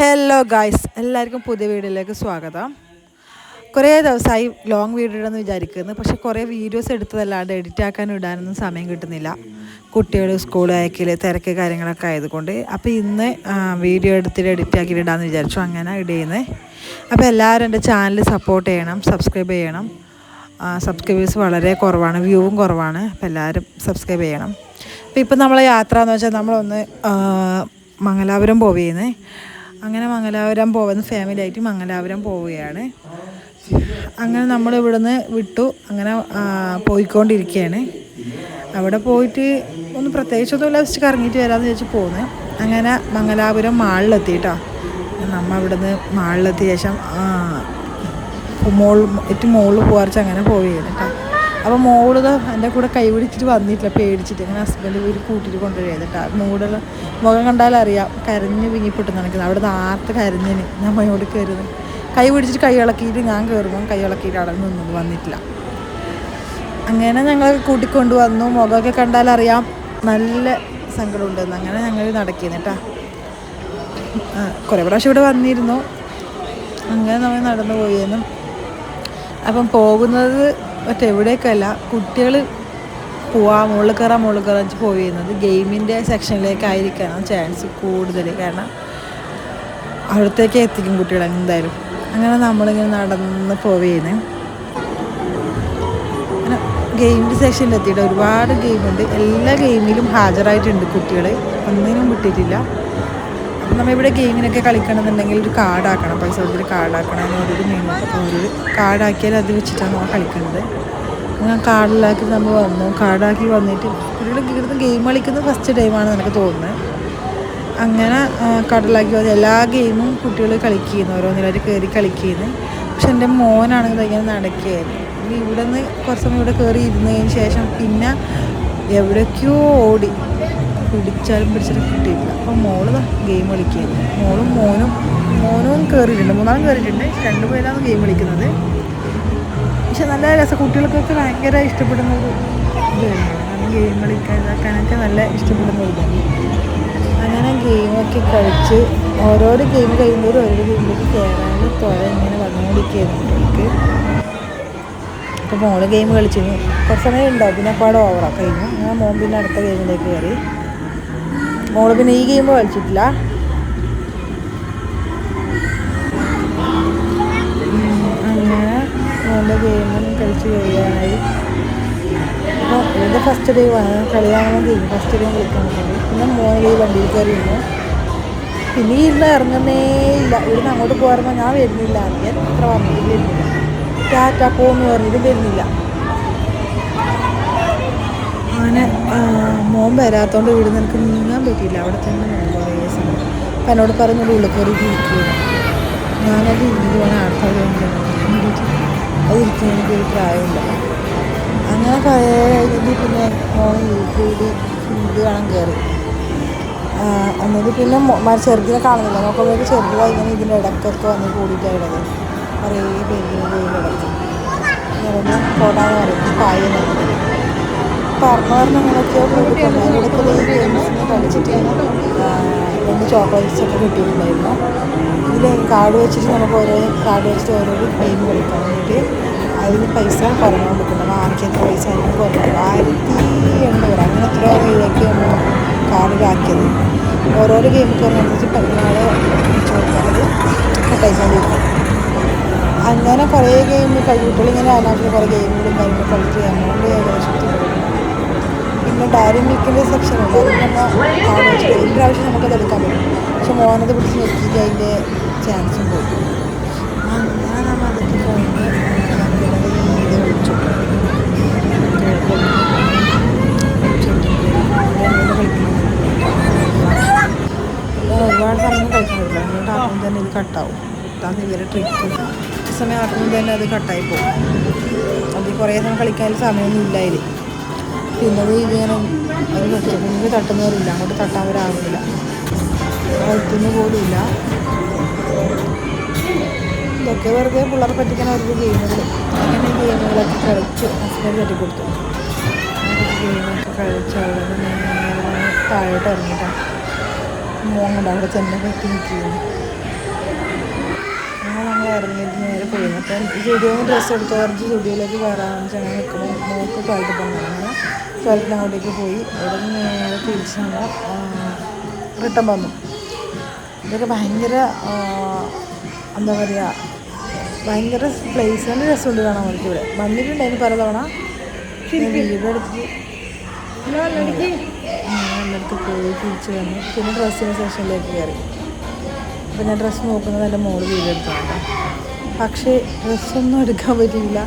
Hello guys, എല്ലാവർക്കും പുതിയ വീഡിയോയിലേക്ക് സ്വാഗതം. കുറേ ദിവസമായി ലോങ് വീഡിയോ ഇടാമെന്ന് വിചാരിക്കുന്നു. പക്ഷേ കുറേ വീഡിയോസ് എടുത്തതല്ലാണ്ട് എഡിറ്റ് ആക്കാനും ഇടാനൊന്നും സമയം കിട്ടുന്നില്ല. കുട്ടികൾ സ്കൂൾ അയക്കൽ തിരക്ക് കാര്യങ്ങളൊക്കെ ആയതുകൊണ്ട്. അപ്പോൾ ഇന്ന് വീഡിയോ എടുത്തിട്ട് എഡിറ്റ് ആക്കിയിട്ട് ഇടാമെന്ന് വിചാരിച്ചു. അങ്ങനെ ഇടുന്നത്. അപ്പോൾ എല്ലാവരും എൻ്റെ ചാനൽ സപ്പോർട്ട് ചെയ്യണം, സബ്സ്ക്രൈബ് ചെയ്യണം. സബ്സ്ക്രൈബേഴ്സ് വളരെ കുറവാണ്, വ്യൂവും കുറവാണ്. അപ്പോൾ എല്ലാവരും സബ്സ്ക്രൈബ് ചെയ്യണം. അപ്പോൾ ഇപ്പം നമ്മളെ യാത്ര എന്ന് വെച്ചാൽ നമ്മളൊന്ന് മംഗലാപുരം പോവുകയാണ്. അങ്ങനെ മംഗലാപുരം പോകുന്ന ഫാമിലി ആയിട്ട് മംഗലാപുരം പോവുകയാണ്. അങ്ങനെ നമ്മൾ ഇവിടുന്ന് വിട്ടു. അങ്ങനെ പോയിക്കൊണ്ടിരിക്കുകയാണ്. അവിടെ പോയിട്ട് ഒന്ന് പ്രത്യേകിച്ചൊന്നുമില്ല, ജസ്റ്റ് കറങ്ങിയിട്ട് വരാമെന്ന് വെച്ച് പോകുന്നത്. അങ്ങനെ മംഗലാപുരം മാളിലെത്തി കേട്ടോ. നമ്മൾ ഇവിടുന്ന് മാളിലെത്തിയ ശേഷം ഏറ്റവും മുകളിൽ പോകാറിച്ച് അങ്ങനെ പോവുകയാണ് കേട്ടോ. അപ്പോൾ മോള് എൻ്റെ കൂടെ കൈ പിടിച്ചിട്ട് വന്നിട്ടില്ല, പേടിച്ചിട്ട്. അങ്ങനെ ഹസ്ബൻഡ് വീട് കൂട്ടിയിട്ട് കൊണ്ടുവരികയാണ് കേട്ടോ. മുഖം കണ്ടാലറിയാം, കരഞ്ഞ് വിങ്ങിപ്പെട്ട് നടക്കുന്നത്. അവിടെ നേരത്തെ കരഞ്ഞിന് ഞാൻ മയോട് കയറുന്നത്. കൈ പിടിച്ചിട്ട് കൈ ഇളക്കിയിട്ട് ഞാൻ കയറുമ്പോൾ കൈ ഇളക്കിയിട്ട് അവിടെ നിന്നത് വന്നിട്ടില്ല. അങ്ങനെ ഞങ്ങൾ കൂട്ടിക്കൊണ്ട് വന്നു. മുഖമൊക്കെ കണ്ടാലറിയാം നല്ല സങ്കടമുണ്ടെന്ന്. അങ്ങനെ ഞങ്ങൾ നടക്കുന്നു കേട്ടോ. കുറേ പ്രാവശ്യം ഇവിടെ വന്നിരുന്നു. അങ്ങനെ നമ്മൾ നടന്നു പോയിരുന്നു. അപ്പം പോകുന്നത് മറ്റെവിടേക്കല്ല, കുട്ടികൾ മുകളിൽ കയറാൻ വെച്ച് പോയിരുന്നത് ഗെയിമിൻ്റെ സെക്ഷനിലേക്കായിരിക്കണം ചാൻസ് കൂടുതൽ. കാരണം അവിടത്തേക്ക് എത്തിക്കും കുട്ടികൾ എന്തായാലും. അങ്ങനെ നമ്മളിങ്ങനെ നടന്ന് പോവുകയാണ്. അങ്ങനെ ഗെയിമിൻ്റെ സെക്ഷനിലെത്തിയിട്ട് ഒരുപാട് ഗെയിമുണ്ട്. എല്ലാ ഗെയിമിലും ഹാജരായിട്ടുണ്ട് കുട്ടികൾ, ഒന്നിനും വിട്ടിട്ടില്ല. അപ്പം നമ്മളിവിടെ ഗെയിമിനൊക്കെ കളിക്കണമെന്നുണ്ടെങ്കിൽ ഒരു കാർഡാക്കണം, പൈസ കൊടുത്തിട്ട് കാർഡാക്കണം. ഒരു കാർഡാക്കിയാൽ അത് വെച്ചിട്ടാണ് നമ്മൾ കളിക്കുന്നത്. അങ്ങനെ കാർഡിലാക്കി നമ്മൾ വന്നു. കാർഡാക്കി വന്നിട്ട് കുട്ടികൾ ഇവിടുന്ന് ഗെയിം കളിക്കുന്നത് ഫസ്റ്റ് ടൈമാണെന്ന് എനിക്ക് തോന്നുന്നത്. അങ്ങനെ കാർഡിലാക്കി വന്ന് എല്ലാ ഗെയിമും കുട്ടികൾ കളിക്കുന്നു, ഓരോന്നിലായിട്ട് കയറി കളിക്കുന്നു. പക്ഷെ എൻ്റെ മോനാണെങ്കിൽ ഇങ്ങനെ നടക്കുകയായിരുന്നു. ഇവിടെ നിന്ന് കുറച്ച് സമയം ഇവിടെ കയറി ഇരുന്നതിന് ശേഷം പിന്നെ എവിടേക്കോ ഓടി, പിടിച്ചാലും കിട്ടിയില്ല. അപ്പോൾ മോള് ഗെയിം കളിക്കുകയായിരുന്നു. മോനും കയറിയിട്ടുണ്ട്, 3 കയറിയിട്ടുണ്ട്. 2 പേരാണ് ഗെയിം കളിക്കുന്നത്. പക്ഷെ നല്ല രസം, കുട്ടികൾക്കൊക്കെ ഭയങ്കര ഇഷ്ടപ്പെടുന്ന ഒരു ഇത് തന്നെയാണ്. കാരണം ഗെയിം കളിക്കാനൊക്കെ നല്ല ഇഷ്ടപ്പെടുന്ന ഒരു ഇതാണ്. അങ്ങനെ ഗെയിമൊക്കെ കളിച്ച് ഓരോരോ ഗെയിം കഴിയുമ്പോഴും ഓരോ ഗെയിമിലേക്ക് കയറാൻ ഇങ്ങനെ വന്നുകൊണ്ടിരിക്കുകയായിരുന്നു കുട്ടികൾക്ക്. അപ്പോൾ മോള് ഗെയിം കളിച്ചിരുന്നു, കുറച്ച് സമയം ഉണ്ടാവും. പിന്നെ അപ്പോൾ അവിടെ ഓവറാണ് കഴിഞ്ഞു. അങ്ങനെ മോൻ പിന്നെ അടുത്ത ഗെയിമിലേക്ക് കയറി. മോള് പിന്നെ ഈ ഗെയിം കളിച്ചിട്ടില്ല. അങ്ങനെ മോൻ്റെ ഗെയിമും കളിച്ച് കഴിയാനായി. അപ്പോൾ ഇതിൻ്റെ ഫസ്റ്റ് ഡേവാണ് കളിയാണെന്ന് ഗെയിം ഫസ്റ്റ് ഡേ കളിക്കാൻ പറ്റുന്നത്. പിന്നെ മോനെ ഈ വണ്ടിയിൽ കയറി ഇരുന്നു. പിന്നെ ഇരുന്ന് ഇറങ്ങുന്നേ ഇല്ല. ഇവിടുന്ന് അങ്ങോട്ട് പോരുമ്പോൾ ഞാൻ വരുന്നില്ല, എത്ര വന്നിട്ട് വരുന്നില്ല, ടാറ്റ പോന്ന് പറഞ്ഞിട്ട് വരുന്നില്ല. അങ്ങനെ മോൻ വരാത്തതുകൊണ്ട് ഇവിടുന്ന് എനിക്ക് നീങ്ങാൻ പറ്റിയില്ല. അവിടെ തന്നെ കുറേ സമയം. അപ്പം എന്നോട് പറഞ്ഞൊരു ഉള്ളിൽ കയറി ഇരിക്കുകയാണ്. ഞാനത് ഇരിക്കുവാണ് ആൾക്കാർ അത് ഇരിക്കുന്ന എനിക്കൊരു പ്രായമില്ല. അങ്ങനെ കഴിഞ്ഞിട്ട് പിന്നെ മോൻ യൂട്യൂബ് ഇത് കാണാൻ കയറി. എന്നിട്ട് പിന്നെ ചെറുതിനെ കാണുന്നില്ല, നോക്കുമ്പോഴേക്ക് ചെറുതായി ഇങ്ങനെ ഇതിൻ്റെ ഇടയ്ക്കൊക്കെ വന്ന് കൂടിയിട്ടാണ് കുറേ പേര് ഇടയ്ക്ക് ഇങ്ങനെ പോടാന്ന് പറയും പായെന്ന് പറഞ്ഞ് അങ്ങനെയൊക്കെയോ കൂടിക്കൊണ്ട് അതിനിടയ്ക്ക് ഈ ഗെയിംസിനെ കളിച്ചിട്ട് 2 ചോക്ലേറ്റ്സൊക്കെ കിട്ടിയിട്ടുണ്ടായിരുന്നു. ഇതിൽ കാർഡ് വെച്ചിട്ട് നമുക്ക് കാർഡ് വെച്ചിട്ട് ഓരോരോ ഗെയിം കളിക്കാൻ വേണ്ടിയിട്ട് അതിന് പൈസ കുറഞ്ഞുകൊണ്ടിരിക്കുന്നത്. ആർക്കും എത്ര പൈസ ആയിരിക്കും കുറഞ്ഞത് 1800 അങ്ങനെ എത്ര രൂപയ്ക്കാണ് കാർഡിലാക്കിയത്. ഓരോരോ ഗെയിം കുറഞ്ഞനുസരിച്ച് 14 വെച്ച് കൊടുക്കുന്നത് കട്ടായിക്കൊണ്ടിരിക്കും. അങ്ങനെ കുറേ ഗെയിം കുട്ടികളിങ്ങനെ അതിനകത്ത് കുറേ ഗെയിമുകളും കാര്യങ്ങളും കളിച്ച് എമൗണ്ട് ഏകദേശം. പിന്നെ ഡയറി മിൽക്കിൻ്റെ സെക്ഷനുണ്ട്, അതിൽ തന്നെ കാർഡ് വെച്ചിട്ട് ഒരു പ്രാവശ്യം നമുക്കത് എടുക്കാൻ പറ്റും. പക്ഷെ മോനത് പിടിച്ച് നോക്കിയിട്ട് അതിൻ്റെ ചാൻസും പോയി. അങ്ങനെ നമ്മൾ അതൊക്കെ കഴിഞ്ഞ് ഇത് കളിച്ചു. ഒരുപാട് സമയം കളിക്കാൻ പറ്റില്ല, എന്നിട്ട് ആദ്യം തന്നെ ഇത് കട്ടാവും. അതാണ് ഇവരെ ട്രിക്ക്. ഈ സമയം ആദ്യം തന്നെ അത് കട്ടായി പോകും. അത് കുറേ സമയം കളിക്കാൻ സമയമൊന്നും ഇല്ല അതിൽ. പിന്നെ ഇങ്ങനെ അത് പറ്റും, മുന്നിൽ തട്ടുന്നവരില്ല, അങ്ങോട്ട് തട്ടാൻ വരാറില്ല, കളിക്കുന്ന പോലും ഇല്ല. ഇതൊക്കെ വെറുതെ പിള്ളേരെ പറ്റിക്കാൻ അവർക്ക് ഗെയിമുകൾ. അങ്ങനെ ഗെയിമുകളൊക്കെ കളിച്ച് ഹസ്ബൻഡ് കെട്ടിക്കൊടുത്തു. ഗെയിമൊക്കെ കളിച്ച് അവിടെ നേരെ താഴോട്ട് ഇറങ്ങിയിട്ടാണ് മോൻ കൊണ്ട് അവിടെ തന്നെ കെട്ടി നിൽക്കുകയാണ്. ഇറങ്ങിയിട്ട് നേരെ പോയി. അപ്പം സ്റ്റുഡിയോയിൽ ഡ്രസ്സ് എടുത്ത് കുറച്ച് സ്റ്റുഡിയോയിലേക്ക് കയറാമെന്ന് വെച്ചാൽ അങ്ങനെ നിൽക്കുമ്പോൾ മോൾക്ക് ടോയ്ലറ്റ് പോകണം. അങ്ങനെ ടോയ്ലറ്റിന് അങ്ങോട്ടേക്ക് പോയി. അവിടെ നിന്ന് നേരെ തിരിച്ച് നമ്മൾ റിട്ടേൺ വന്നു. ഇതൊക്കെ ഭയങ്കര എന്താ പറയുക, ഭയങ്കര പ്ലേസ് തന്നെ രസമുണ്ട് കാണാൻ വേണ്ടിയിട്ട്. ഇവിടെ വന്നിട്ടുണ്ടായിരുന്നു പല തവണ. വീടെടുത്ത് എല്ലായിടത്ത് പോയി തിരിച്ച് വന്നു. പിന്നെ ഡ്രസ്സിൻ്റെ സെക്ഷനിലേക്ക് കയറി. അപ്പോൾ ഞാൻ ഡ്രസ്സ് നോക്കുന്നത് എൻ്റെ മോള് വീടെടുത്താണ്. പക്ഷേ ഡ്രസ്സൊന്നും എടുക്കാൻ പറ്റിയില്ല.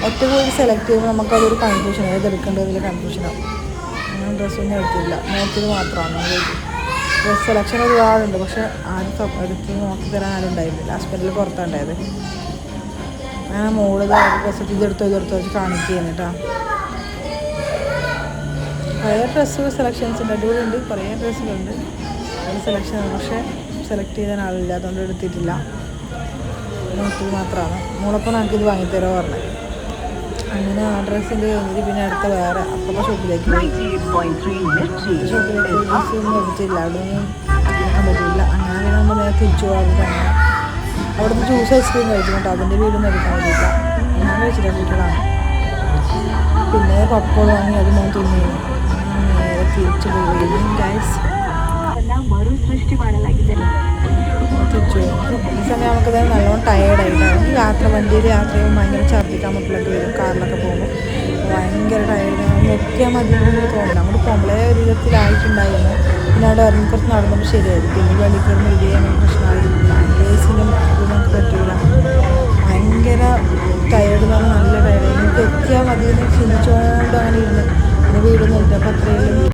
ഒറ്റ പോയി സെലക്ട് ചെയ്യുമ്പോൾ നമുക്കതൊരു കൺഫ്യൂഷൻ, ഏതെടുക്കേണ്ടതിൽ കൺഫ്യൂഷനാവും. അങ്ങനെ ഡ്രസ്സൊന്നും എടുത്തില്ല, നോക്കിയത് മാത്രമാണ്. ഡ്രസ്സ് സെലക്ഷൻ ഒരുപാടുണ്ട്, പക്ഷെ ആരും എടുത്ത് നോക്കി തരാൻ ആരും ഉണ്ടായിരുന്നില്ല. ഹസ്ബൻഡിൽ പുറത്തുണ്ടായത്. അങ്ങനെ മോള് ഡ്രസ്സ് ഇതെടുത്തോ വെച്ച് കാണിക്കുകയാണ് കേട്ടോ. കുറേ ഡ്രസ്സ് സെലക്ഷൻസ് ഉണ്ട്, അടിപൊളിയുണ്ട്. കുറേ ഡ്രസ്സുകളുണ്ട്, അത് സെലക്ഷനാണ്. പക്ഷേ സെലക്ട് ചെയ്താൽ ആളില്ല, അതുകൊണ്ട് എടുത്തിട്ടില്ല. നോക്കിയത് മാത്രമാണ്. മോളപ്പോൾ നമുക്കിത് വാങ്ങിത്തരാൻ പറഞ്ഞത്. അങ്ങനെ ആ ഡ്രസ്സിൻ്റെ കഴിഞ്ഞിട്ട് പിന്നെ അടുത്ത വേറെ അപ്പുറത്തെ ഷോപ്പിലേക്ക് പോയി. ഡ്രസ്സ് ഒന്നും എടുത്തില്ല, അവിടെ ഒന്നും എടുക്കാൻ പറ്റില്ല. അങ്ങനെ പിന്നെ നമ്മൾ നേരെ തിരിച്ചു പോകാറുണ്ട്. അങ്ങനെ അവിടുന്ന് ജ്യൂസ് ഐസ്ക്രീം കഴിച്ചിട്ടുണ്ട്, അതിൻ്റെ വീടൊന്നും എടുക്കാൻ പറ്റില്ല. ഞാൻ കഴിച്ചില്ല, കുട്ടികളാണ്. പിന്നെ പപ്പോൾ വാങ്ങി അത് ഞാൻ തിന്നു. നേരെ തിരിച്ചു പോയി. ഗൈസ് തിരിച്ചു പോകും. ഈ സമയം നമുക്കത് നല്ലോണം ടയേർഡായിട്ടാണ്. വണ്ടിയിൽ യാത്ര ചെയ്യുമ്പോൾ ഭയങ്കര ഛർദ്ദിക്കാൻ മുട്ടിലൊക്കെ വരും. കാറിലൊക്കെ പോകുമ്പോൾ ഭയങ്കര ടയേർഡാണ്. നോക്കിയാൽ മതി എന്ന് തോന്നില്ല. അങ്ങോട്ട് പോകുമ്പോഴേ ഒരു വിധത്തിലായിട്ടുണ്ടായിരുന്നു. പിന്നെ അവിടെ ഇറങ്ങി കുറച്ച് നടന്നപ്പോൾ ശരിയായിരുന്നു. പിന്നെ വെളിയിൽ കയറുന്ന വലിയ പ്രശ്നമായിട്ടില്ല. ഏസിനും ഇത് നമുക്ക് പറ്റില്ല. ഭയങ്കര ടയേർഡ് എന്ന് പറഞ്ഞാൽ നല്ല ടയേർഡ്. എനിക്ക് എത്തിയാൽ മതി എന്ന് ചിന്തിച്ചുകൊണ്ട് അങ്ങനെ ഇരുന്ന് പിന്നെ വീടൊന്നും ഇല്ല. അപ്പോൾ അത്രയും